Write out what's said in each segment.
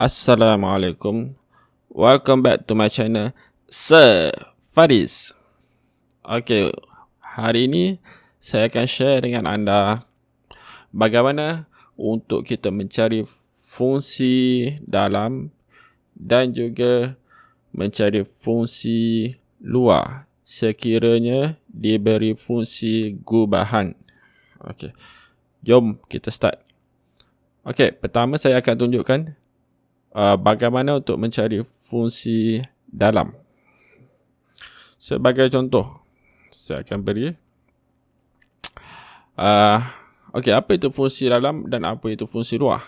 Assalamualaikum. Welcome back to my channel, Sir Faris. Okay, hari ini saya akan share dengan anda bagaimana untuk kita mencari fungsi dalam dan juga mencari fungsi luar sekiranya diberi fungsi gubahan. Okay, jom kita start. Okay, pertama saya akan tunjukkan bagaimana untuk mencari fungsi dalam. Sebagai contoh, saya akan beri okey, apa itu fungsi dalam dan apa itu fungsi luar.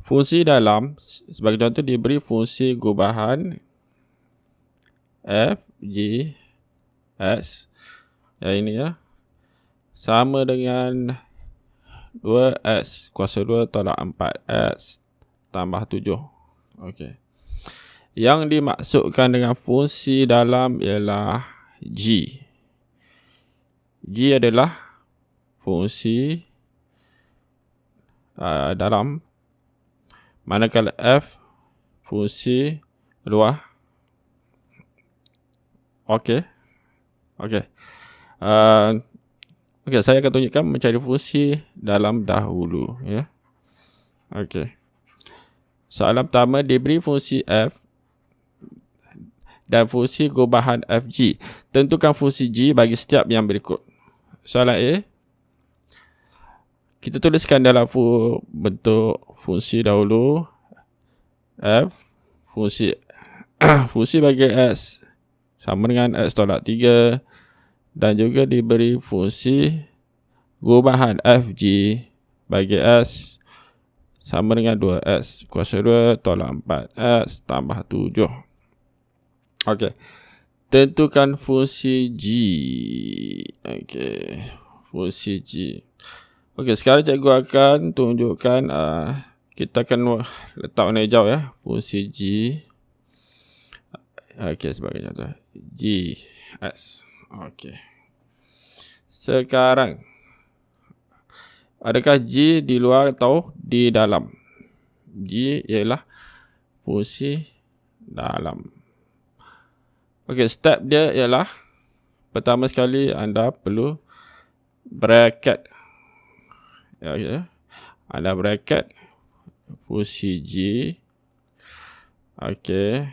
Fungsi dalam sebagai contoh diberi fungsi gubahan f, g, s, yang ini ya, sama dengan 2s kuasa 2 tolak 4s tambah 7. Okey. Yang dimaksudkan dengan fungsi dalam ialah G. G adalah fungsi dalam, manakala F fungsi luar. Okey. Okey. Okey, saya akan tunjukkan mencari fungsi dalam dahulu ya. Okey. Soalan pertama, diberi fungsi f dan fungsi gubahan fg. Tentukan fungsi g bagi setiap yang berikut. Soalan A, kita tuliskan dalam bentuk fungsi dahulu f, fungsi fungsi bagi s sama dengan x tolak 3 dan juga diberi fungsi gubahan fg bagi s sama dengan 2s kuasa 2 tolak 4s tambah 7. Okey. Tentukan fungsi g. Okey. Fungsi g. Okey, sekarang cikgu akan tunjukkan kita akan letak warna hijau ya. Fungsi g. Okey, sebagai contoh. G, s. Okey. Sekarang adakah G di luar atau di dalam? G ialah fungsi dalam. Okey, step dia ialah pertama sekali anda perlu bracket. Ya. Anda bracket fungsi G. Okey.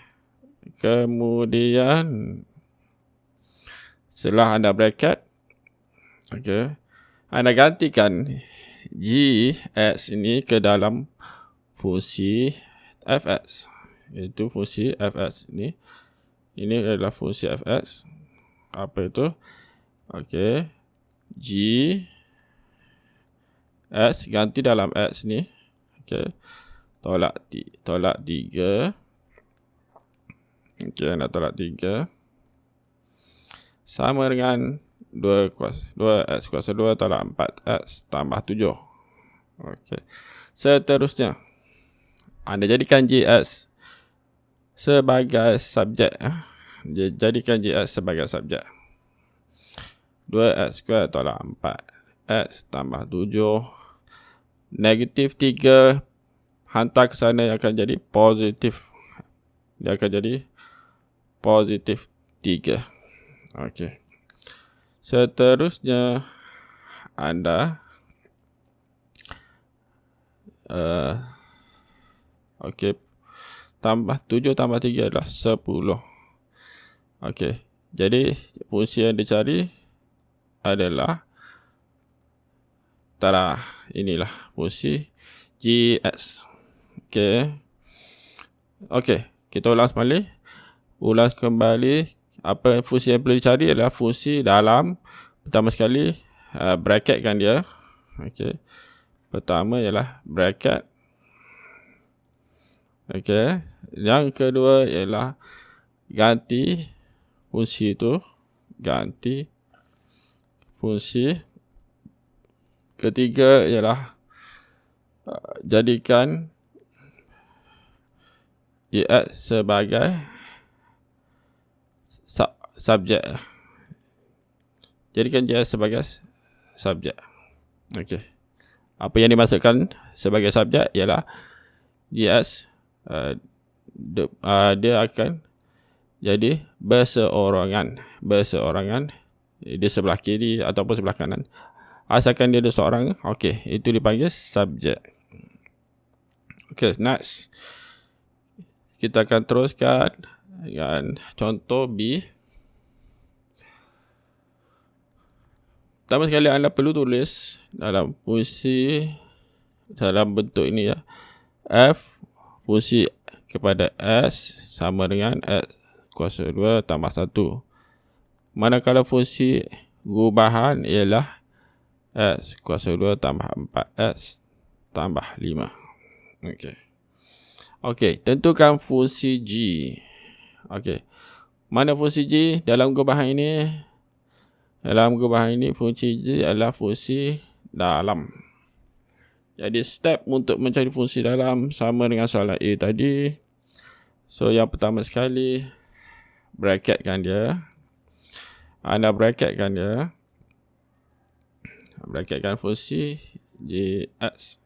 Kemudian setelah anda bracket, okey, anda gantikan G, x ini ke dalam fungsi fx, iaitu fungsi fx ini. Ini adalah fungsi fx. Apa itu? Okey. G x ganti dalam x ni. Okey. Tolak 3. Okey, nak tolak 3. Sama dengan 2x kuasa 2 tolak 4x tambah 7. Okey. Seterusnya, anda jadikan Gx sebagai subjek. Jadikan Gx sebagai subjek. 2x kuasa tolak 4x tambah 7. Negatif 3 hantar ke sana akan jadi positif. Dia akan jadi positif 3. Okey. Seterusnya, anda okey, tambah 7 tambah 3 adalah 10. Okey. Jadi fungsi yang dicari adalah inilah fungsi Gx. Okey. Okey, kita ulas kembali. Apa fungsi yang perlu dicari adalah fungsi dalam. Pertama sekali bracketkan dia. Okey. Pertama ialah bracket. Okey. Yang kedua ialah ganti fungsi itu. Ganti fungsi. Ketiga ialah jadikan Gx sebagai subjek. Jadikan Gx sebagai subjek. Okey. Apa yang dimaksudkan sebagai subjek ialah GS, dia akan jadi berseorangan. Di sebelah kiri ataupun sebelah kanan. Asalkan dia ada seorang, okey, itu dipanggil subjek. Okey, next. Kita akan teruskan dengan contoh B. Pertama sekali anda perlu tulis dalam fungsi dalam bentuk ini ya. F fungsi kepada S sama dengan S kuasa 2 tambah 1. Manakala fungsi gubahan ialah S kuasa 2 tambah 4S tambah 5. Okey, tentukan fungsi G. Okey. Mana fungsi G dalam gubahan ini? Dalam gubahan ini fungsi G adalah fungsi dalam. Jadi step untuk mencari fungsi dalam sama dengan soalan A tadi. So yang pertama sekali bracketkan dia. Anda bracketkan dia. Bracketkan fungsi GX.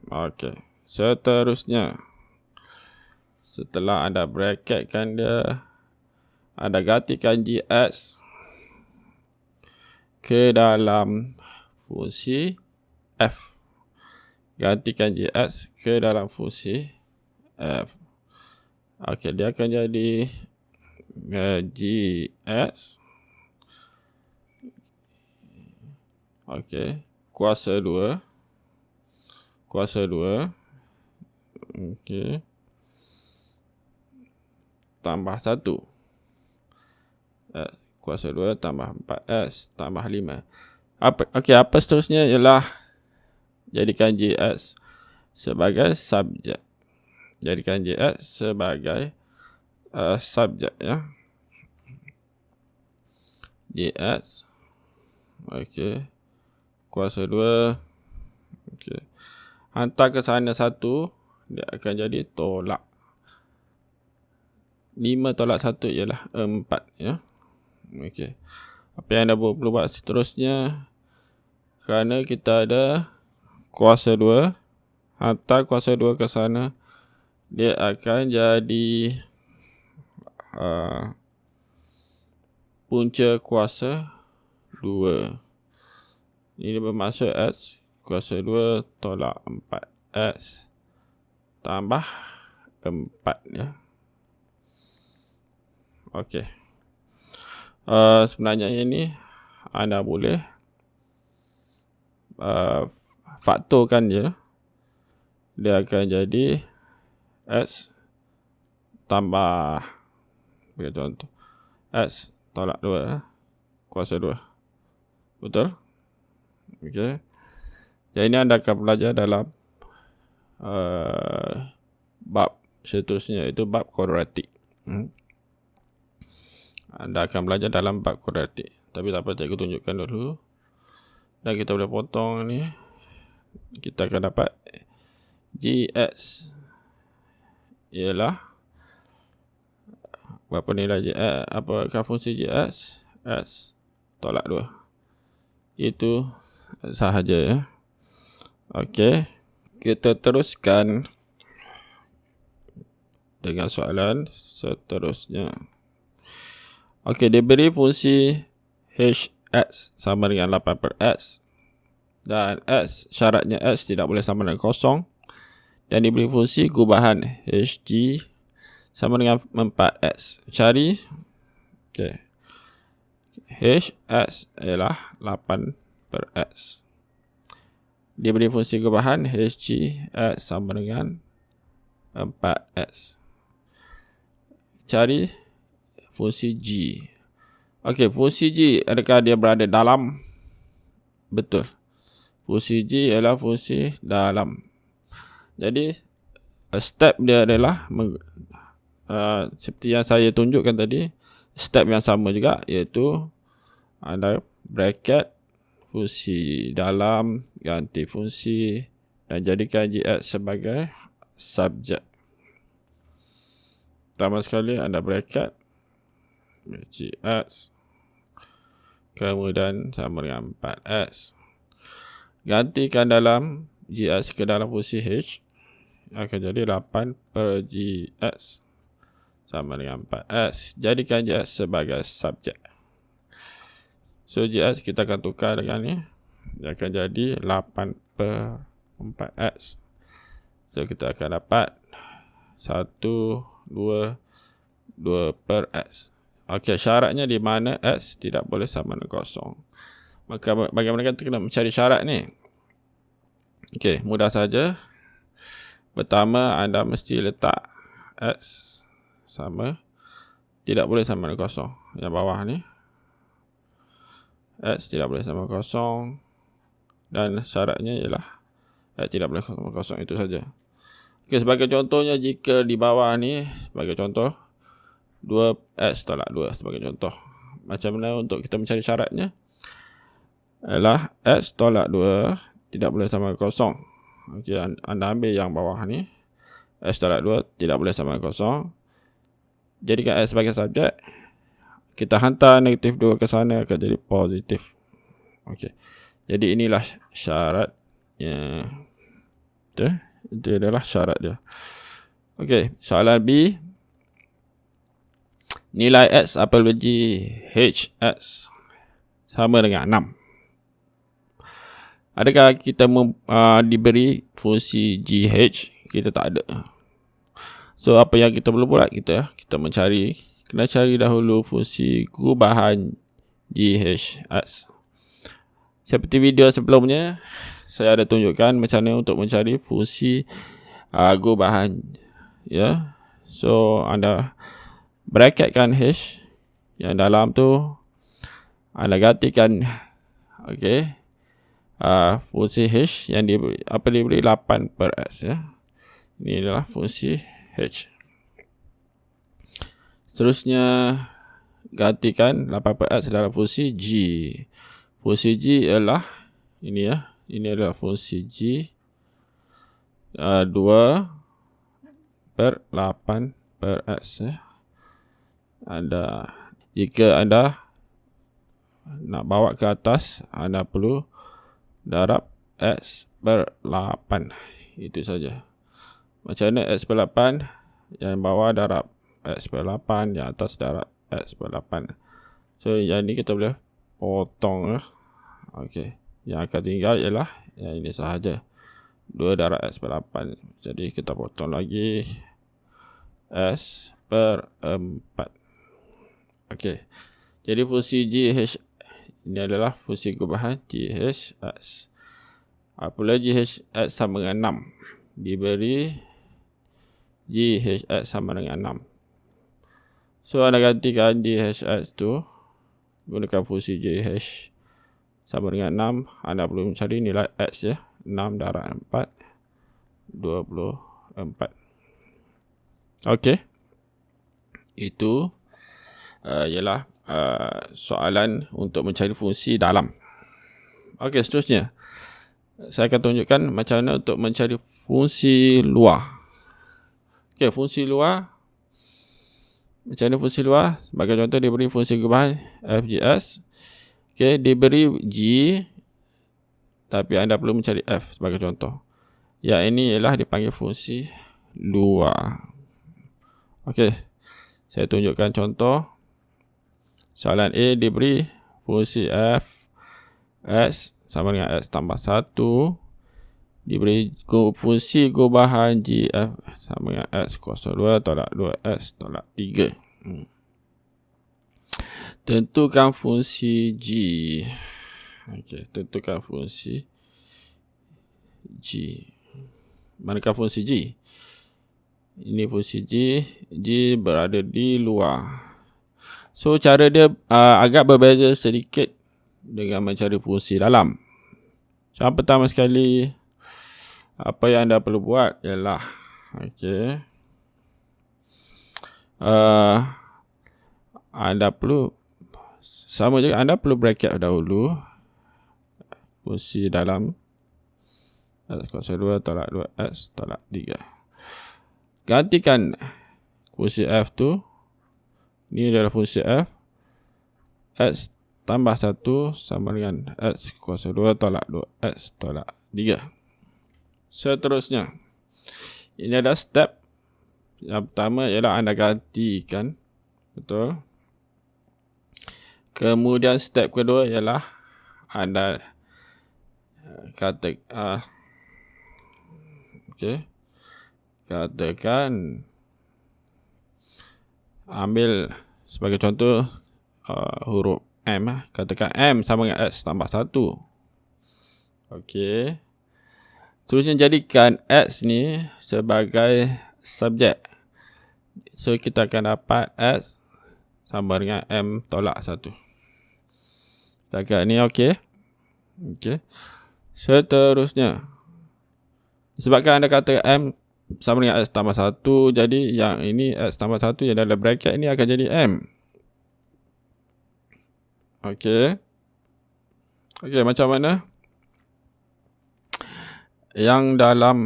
Okey. Seterusnya, setelah anda bracketkan dia, anda gantikan GX ke dalam fungsi F. Gantikan GX ke dalam fungsi F. Okey, dia akan jadi GX. Okey, kuasa 2. Okey. Tambah 1. Kuasa 2 tambah 4S tambah 5. Apa seterusnya ialah jadikan GX sebagai subjek. Jadikan GX sebagai subjek ya. GX. Okey. Kuasa 2. Okey. Hantar ke sana 1, dia akan jadi tolak. 5 tolak 1 ialah 4 ya. Okey. Apa yang anda perlu buat seterusnya, kerana kita ada kuasa 2, hantar kuasa 2 ke sana, dia akan jadi punca kuasa 2. Ini bermaksud S kuasa 2 tolak 4S tambah 4 ya. Okey. Sebenarnya ini anda boleh faktorkan dia. Dia akan jadi S tambah, bagi contoh, S tolak 2 kuasa 2. Betul? Okey. Jadi ini anda akan belajar dalam bab seterusnya, itu bab kuadratik. Anda akan belajar dalam bab kuadratik. Tapi tak apa, cikgu tunjukkan dulu. Dan kita boleh potong ni. Kita akan dapat GX ialah berapa nilai GX? Apakah fungsi GX? S tolak 2. Itu sahaja ya. Okey. Kita teruskan dengan soalan seterusnya. Okey, diberi fungsi HX sama dengan 8 per X. Dan X, syaratnya X tidak boleh sama dengan kosong. Dan diberi fungsi gubahan HG sama dengan 4X. Cari HX ialah 8 per X. Diberi fungsi gubahan HG X sama dengan 4X. Cari fungsi G. Okey, fungsi G, adakah dia berada dalam? Betul. Fungsi G ialah fungsi dalam. Jadi, step dia adalah seperti yang saya tunjukkan tadi, step yang sama juga, iaitu anda bracket fungsi dalam, ganti fungsi dan jadikan GX sebagai subjek. Pertama sekali anda bracket GX, kemudian sama dengan 4X. Gantikan dalam GX ke dalam fungsi H akan jadi 8 per GX sama dengan 4X. Jadikan GX sebagai subjek. So GX kita akan tukar dengan ni. Dia akan jadi 8 per 4X. So kita akan dapat 1, 2 per X. Okey, syaratnya di mana X tidak boleh sama dengan kosong. Maka bagaimana kita kena mencari syarat ni? Okey, mudah saja. Pertama, anda mesti letak X sama, tidak boleh sama dengan kosong. Yang bawah ni, X tidak boleh sama dengan kosong. Dan syaratnya ialah X tidak boleh sama dengan kosong. Itu saja. Okay, sebagai contohnya, jika di bawah ni, sebagai contoh, 2X tolak 2 sebagai contoh. Macam mana untuk kita mencari syaratnya? Ialah X tolak 2 tidak boleh sama dengan kosong. Okay, anda ambil yang bawah ni, X tolak 2 tidak boleh sama dengan kosong. Jadikan X sebagai subjek. Kita hantar negatif 2 ke sana akan jadi positif. Okay. Jadi inilah syaratnya. Itu adalah syarat dia. Okay, soalan B. Nilai X apabila HX sama dengan 6. Adakah kita diberi fungsi GH? Kita tak ada. So apa yang kita perlu buat? Kita kena cari dahulu fungsi gubahan GHX. Seperti video sebelumnya, saya ada tunjukkan macam mana untuk mencari fungsi gubahan. Ya. So anda bracketkan H yang dalam tu, anda gantikan fungsi H yang diberi 8 per X, ya. Ini adalah fungsi H. Seterusnya, gantikan 8 per X dalam fungsi G. Fungsi G ialah ini, ya. Ini adalah fungsi G 2 per 8 per X, ya. Jika anda nak bawa ke atas, anda perlu darab X per 8. Itu saja. Macam mana X per 8? Yang bawah darab X per 8, yang atas darab X per 8. So yang ni kita boleh potong. Okey. Yang akan tinggal ialah yang ini sahaja. 2 darab X per 8. Jadi kita potong lagi X per 4. Okey. Jadi fungsi GH ini adalah fungsi gubahan GHX. Apabila GHX sama dengan 6, diberi GHX sama dengan 6. So anda gantikan GHX tu gunakan fungsi GH sama dengan 6. Anda perlu mencari nilai X, ya. 6 darab 4, 24. Okey. Itu ialah soalan untuk mencari fungsi dalam. Okey, seterusnya saya akan tunjukkan macam mana untuk mencari fungsi luar. Okey, fungsi luar. Macam mana fungsi luar? Sebagai contoh, diberi fungsi gubahan FGS. Okey, diberi G, tapi anda perlu mencari F sebagai contoh. Yang ini ialah dipanggil fungsi luar. Okey, saya tunjukkan contoh. Soalan A, diberi fungsi f x sama dengan x tambah 1. Diberi fungsi gubahan g f sama dengan x kuasa 2 tolak 2x tolak 3. Tentukan fungsi g. Okey, tentukan fungsi g. Manakah fungsi g? Ini fungsi g. G berada di luar. So cara dia agak berbeza sedikit dengan mencari fungsi dalam. Yang pertama sekali, apa yang anda perlu buat ialah anda perlu sama juga, anda perlu bracket dahulu fungsi dalam x kuasa 2 tolak 2x tolak 3. Gantikan fungsi f tu. Ini adalah fungsi f. X tambah 1 sama dengan x kuasa 2 tolak 2x tolak 3. Seterusnya, ini adalah step yang pertama ialah anda gantikan. Betul. Kemudian step kedua ialah anda katakan ambil sebagai contoh huruf M. Katakan M sama dengan X tambah 1. Okey. Terusnya jadikan X ni sebagai subjek. So kita akan dapat X sama dengan M tolak 1. Setakat ni okey. Okey. Seterusnya, sebabkan anda kata M sama dengan X tambah 1, jadi yang ini X tambah 1 yang dalam bracket ini akan jadi M. Okey. Okey, macam mana? Yang dalam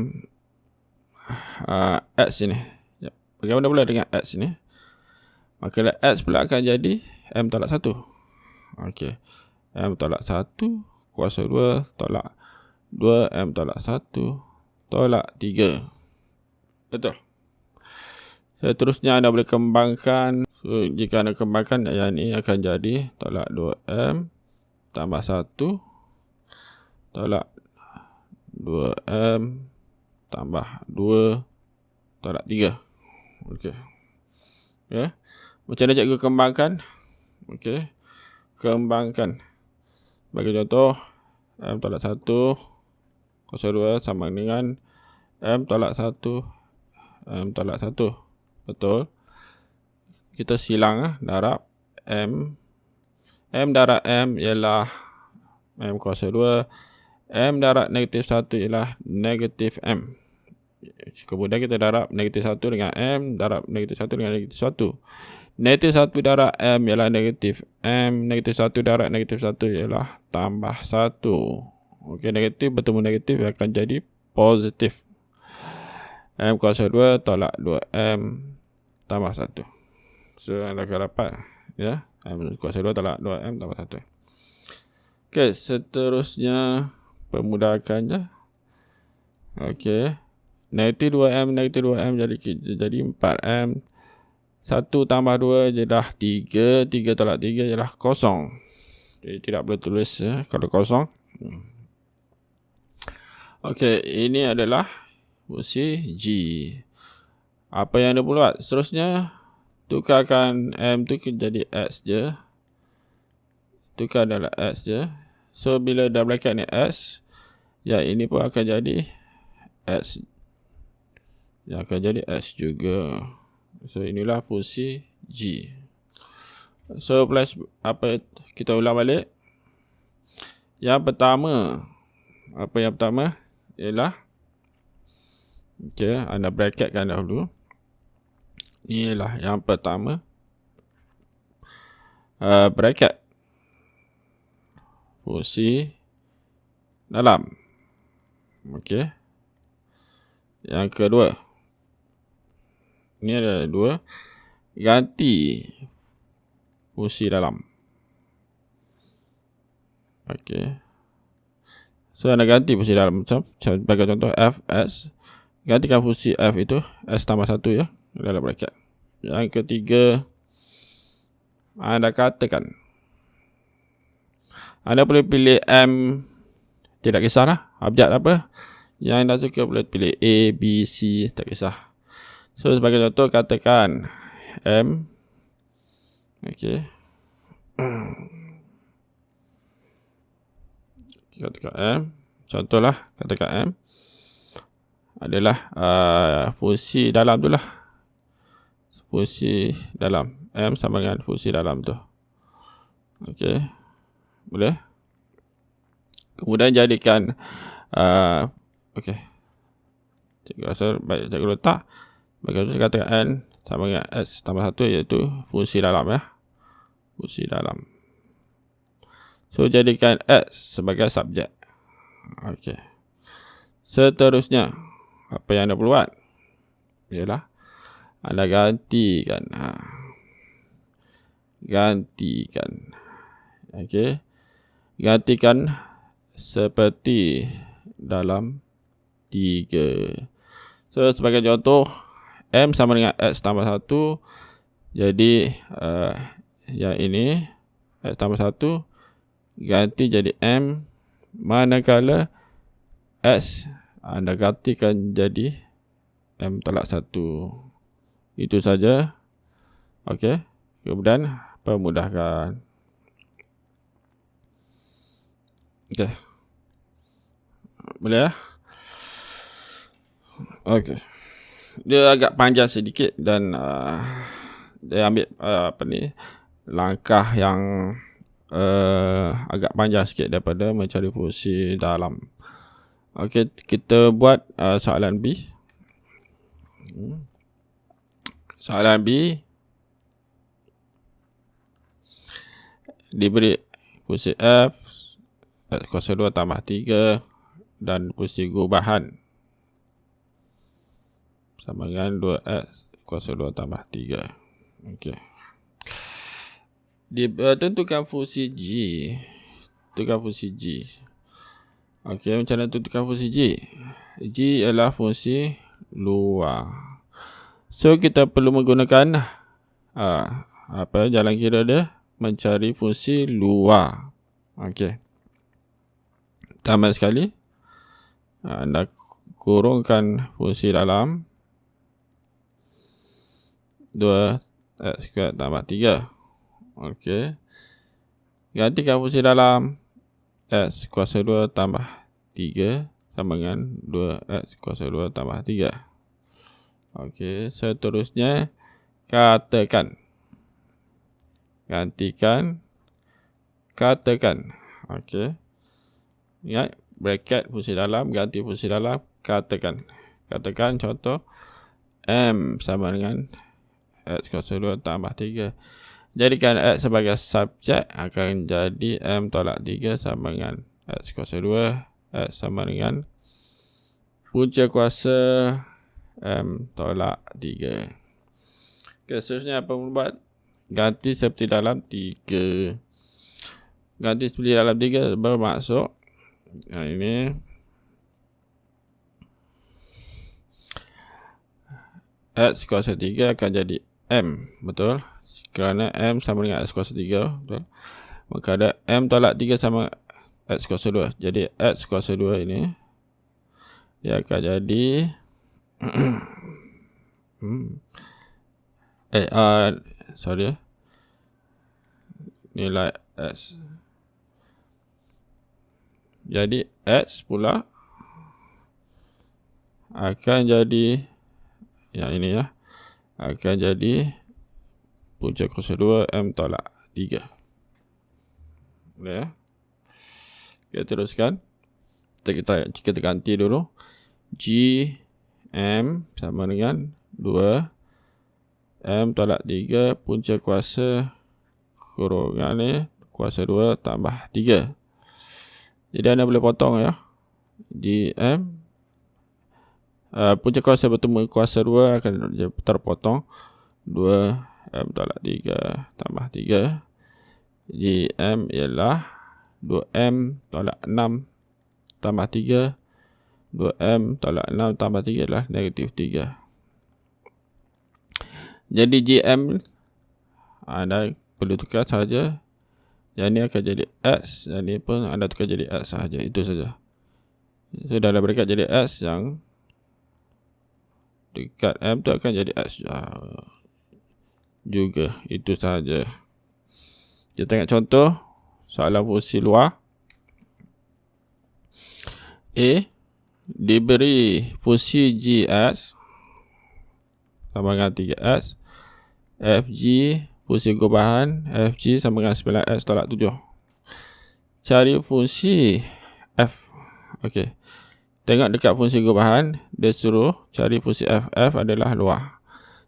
X ini. Bagaimana pula dengan X ini? Maka X pula akan jadi M tolak 1. Okey. M tolak 1 kuasa 2 tolak 2 M tolak 1 tolak 3. Betul. Seterusnya anda boleh kembangkan. So, jika anda kembangkan, yang ini akan jadi tolak 2M tambah 1 tolak 2M tambah 2 tolak 3. Okey. Ya. Macam mana cikgu kembangkan? Okey. Kembangkan. Bagi contoh, M tolak 1 kuasa 2 sama dengan M tolak 1 M tolak 1. Betul. Kita silang darab M. M darab M ialah M kuasa 2. M darab negatif 1 ialah negatif M. Kemudian kita darab negatif 1 dengan M, darab negatif 1 dengan negatif 1. Negatif 1 darab M ialah negatif M. Negatif 1 darab negatif 1 ialah tambah 1. Okey, negatif bertemu negatif akan jadi positif. M kuasa 2 tolak 2M tambah 1. So, anda akan dapat, ya, M kuasa 2 tolak 2M tambah 1. Okey, seterusnya permudahannya. Okey. Negatif 2M jadi 4M. 1 tambah 2 ialah 3. 3 tolak 3 ialah kosong. Jadi tidak boleh tulis kalau kosong. Okey, ini adalah fungsi G. Apa yang anda buat? Seterusnya, tukarkan M tu jadi X je. Tukar adalah X je. So, bila dah bracket ni X, ya ini pun akan jadi X. Yang akan jadi X juga. So, inilah fungsi G. So, plus apa kita ulang balik. Yang pertama, apa yang pertama ialah, okey, anda bracketkan dahulu. Inilah yang pertama. Bracket fungsi dalam. Okey. Yang kedua, ini ada 2. Ganti fungsi dalam. Okey. So, anda ganti fungsi dalam. Sebagai contoh, Fs. Gantikan fungsi F itu S tambah 1 ya, dalam bracket. Yang ketiga, anda katakan. Anda boleh pilih M. Tidak kisahlah. Abjad apa. Yang anda suka boleh pilih A, B, C. Tak kisah. So, sebagai contoh, katakan M. Okey. Katakan M. Contohlah, katakan M adalah fungsi dalam tu lah. Fungsi dalam. M sama dengan fungsi dalam tu. Okey. Boleh. Kemudian jadikan okey. Cikgu rasa baik cikgu letak. Bagi contoh, katakan N sama dengan X tambah 1, iaitu fungsi dalam ya. Fungsi dalam. So, jadikan X sebagai subjek. Okey. Seterusnya, apa yang anda perlu buat? Ialah anda gantikan. Gantikan. Okey. Gantikan seperti dalam 3. So sebagai contoh, M sama dengan X tambah 1. Jadi yang ini X tambah 1 ganti jadi M, manakala X anda gantikan jadi M tolak 1. Itu saja. Okey, kemudian permudahkan. Okey, boleh ya? Okey, dia agak panjang sedikit dan dia ambil langkah yang agak panjang sikit daripada mencari fungsi dalam. Okey, kita buat soalan B. Soalan B diberi fungsi f X kuasa 2 tambah 3 dan fungsi gubahan sama dengan 2x kuasa 2 tambah 3. Okey. Tentukan fungsi G. Tentukan fungsi G. Okey, macam mana tentukan fungsi G? G ialah fungsi luar. So kita perlu menggunakan jalan kira dia, mencari fungsi luar. Okey. Pertama sekali, anda kurungkan fungsi dalam 2x kuadrat tambah 3. Okey. Gantikan fungsi dalam x kuasa 2 tambah 3 sama dengan 2x kuasa 2 tambah 3. Okey, seterusnya katakan. Gantikan, katakan. Okey. Ingat, bracket fungsi dalam, ganti fungsi dalam, katakan. Katakan contoh, M sama dengan X kuasa 2 tambah 3. Jadikan X sebagai subjek, akan jadi M tolak 3 sama dengan X kuasa 2. X sama dengan punca kuasa M tolak 3. Seterusnya apa membuat? Ganti seperti dalam 3. Ganti seperti dalam 3 bermaksud ini X kuasa 3 akan jadi M, betul? Kerana M sama dengan X kuasa 3, betul? Maka ada M tolak 3 sama X kuasa 2. Jadi X kuasa 2 ini dia akan jadi nilai X. Jadi X pula akan jadi yang ini ya, akan jadi punca kuasa 2 M tolak 3. Boleh ya? Kita teruskan. Kita ganti dulu. G M sama dengan 2 M tolak 3 punca kuasa kurungan ni kuasa 2 tambah 3. Jadi anda boleh potong ya. G M punca kuasa bertemu kuasa 2 akan terpotong. 2 M tolak 3 tambah 3. G M ialah 2M tolak 6 tambah 3. 2M tolak 6 tambah 3 adalah negatif 3. Jadi GM anda perlu tukar saja. Yang ini akan jadi X. Yang ini pun anda tukar jadi X sahaja. Itu saja. So dalam bracket jadi X, yang dekat M tu akan jadi X juga. Itu sahaja. Kita tengok contoh soalan fungsi luar. A diberi fungsi Gx sama dengan 3x, fg fungsi gubahan fg sama dengan 9x tolak 7. Cari fungsi f. Okey, tengok dekat fungsi gubahan, dia suruh cari fungsi f. F adalah luar.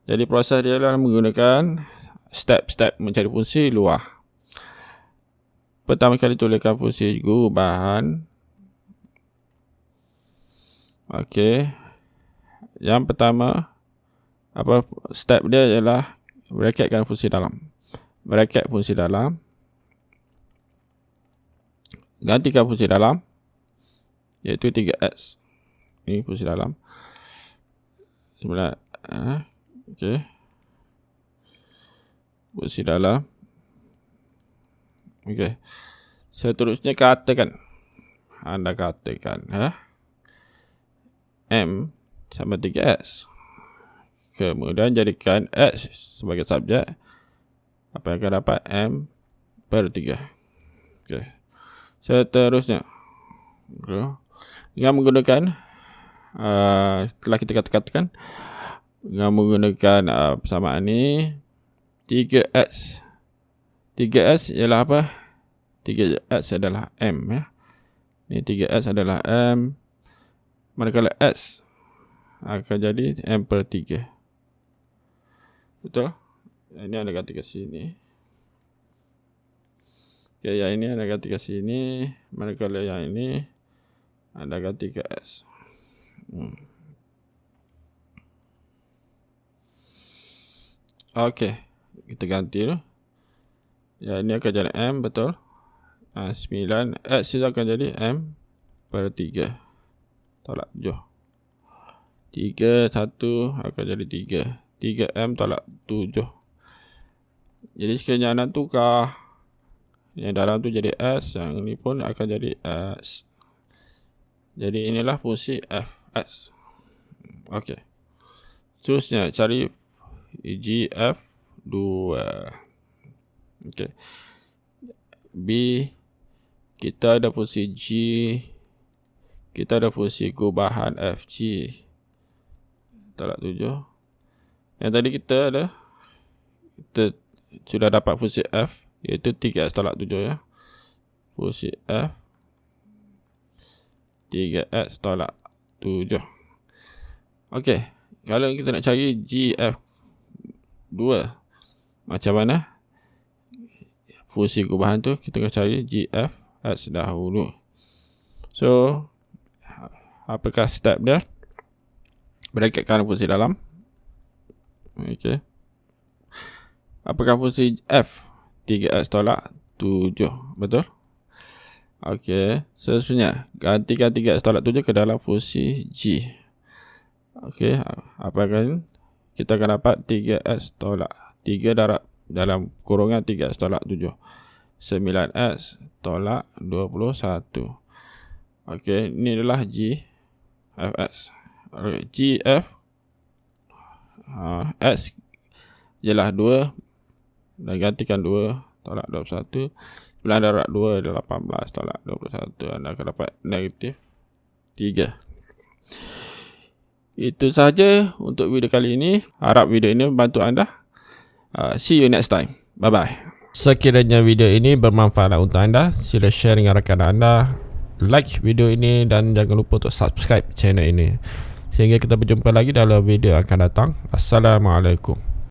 Jadi proses dia adalah menggunakan step-step mencari fungsi luar. Pertama kali tuliskan fungsi gubahan. Okey, yang pertama step dia ialah bracketkan fungsi dalam. Bracket fungsi dalam, gantikan fungsi dalam, iaitu 3x. Ini fungsi dalam 9. Okey. Fungsi dalam. Okey. Seterusnya katakan, anda katakan M sama 3S. Kemudian jadikan X sebagai subjek. Apa yang akan dapat? M per 3. Okey. Seterusnya dengan menggunakan telah kita katakan dengan menggunakan persamaan ni 3S. 3S ialah apa? 3S adalah M Ni 3S adalah M. Manakala S akan jadi M per 3. Betul? Ini anda ganti ke sini. Okay, yang ini anda ganti ke sini. Manakala yang ini anda ganti ke S. Okey, kita ganti dulu. Yang ini akan jadi M, betul? 9. X itu akan jadi M per 3. Tolak 7. 3, 1 akan jadi 3. 3M tolak 7. Jadi sekiranya anda tukar, yang dalam tu jadi S, yang ini pun akan jadi S. Jadi inilah fungsi fs. Okey. Terusnya cari GF2. Okey. B, kita ada fungsi G, kita ada fungsi gubahan FG tolak 7. Yang tadi kita sudah dapat fungsi F, iaitu 3S tolak 7 ya. Fungsi F 3S tolak 7. Okey, kalau kita nak cari GF2, macam mana? Fungsi gubahan tu kita akan cari GFX dahulu. So, apakah step dia? Berekatkan fungsi dalam. Okey. Apakah fungsi F? 3X tolak 7. Betul? Okey. Seterusnya, gantikan 3X tolak 7 ke dalam fungsi G. Okey. Apa akan kita akan dapat 3X tolak 3 dalam kurungan 3X tolak 7. 9X tolak 21. Okey. Ini adalah GFX. Okay. GF X ialah 2 dan gantikan 2 tolak 21. 9 darab 2 adalah 18 tolak 21. Anda akan dapat negatif 3. Itu sahaja untuk video kali ini. Harap video ini membantu anda. See you next time. Bye bye. Sekiranya video ini bermanfaat untuk anda, sila share dengan rakan anda, like video ini dan jangan lupa untuk subscribe channel ini. Sehingga kita berjumpa lagi dalam video akan datang. Assalamualaikum.